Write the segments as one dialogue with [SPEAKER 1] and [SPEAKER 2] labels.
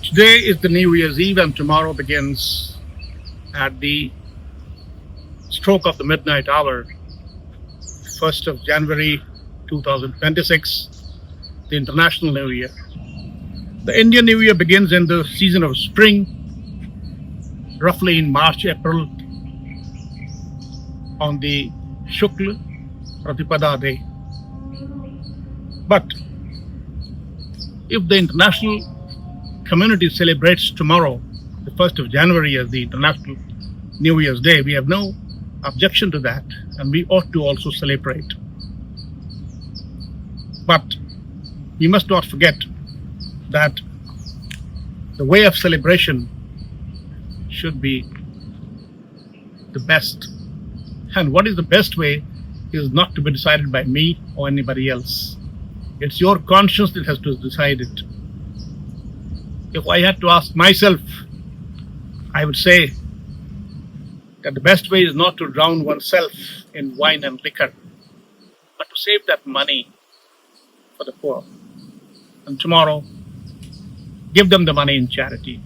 [SPEAKER 1] Today is the New Year's Eve and tomorrow begins at the stroke of the midnight hour, 1st of January 2026, the International New Year. The Indian New Year begins in the season of spring, roughly in March, April, on the Shukla Pratipada day. But if the international community celebrates tomorrow, the 1st of January, as the International New Year's Day, we have no objection to that, and we ought to also celebrate. But we must not forget that the way of celebration should be the best. And what is the best way is not to be decided by me or anybody else. It's your conscience that has to decide it. If I had to ask myself, I would say that the best way is not to drown oneself in wine and liquor, but to save that money for the poor. And tomorrow, give them the money in charity.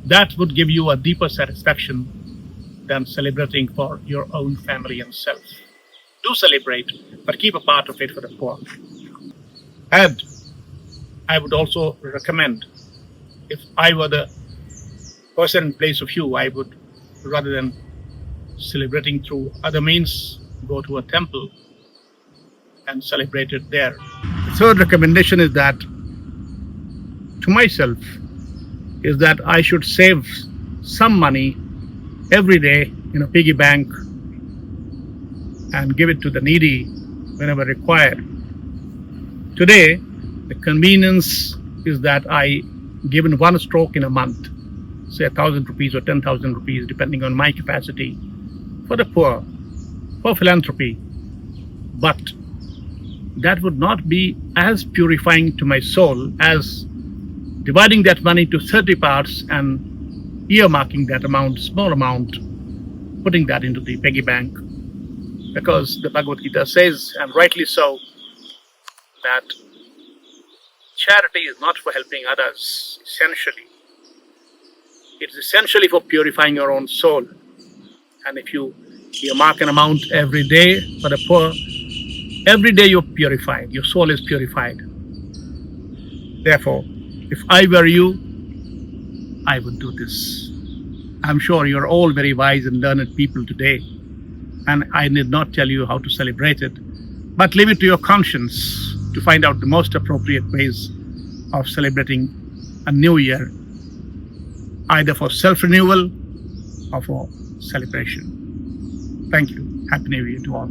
[SPEAKER 1] That would give you a deeper satisfaction than celebrating for your own family and self. Do celebrate, but keep a part of it for the poor. And I would also recommend, if I were the person in place of you, I would, rather than celebrating through other means, go to a temple and celebrate it there. The third recommendation is that, to myself, is that I should save some money every day in a piggy bank and give it to the needy whenever required. Today, the convenience is that I give in one stroke in a month, say 1,000 rupees or 10,000 rupees, depending on my capacity, for the poor, for philanthropy. But that would not be as purifying to my soul as dividing that money to 30 parts and earmarking that amount, small amount, putting that into the piggy bank. Because the Bhagavad Gita says, and rightly so, that charity is not for helping others, essentially. It's essentially for purifying your own soul. And if you earmark an amount every day for the poor, every day you're purified, your soul is purified. Therefore, if I were you, I would do this. I'm sure you're all very wise and learned people today, and I need not tell you how to celebrate it, but leave it to your conscience to find out the most appropriate ways of celebrating a new year, either for self-renewal or for celebration. Thank you. Happy New Year to all.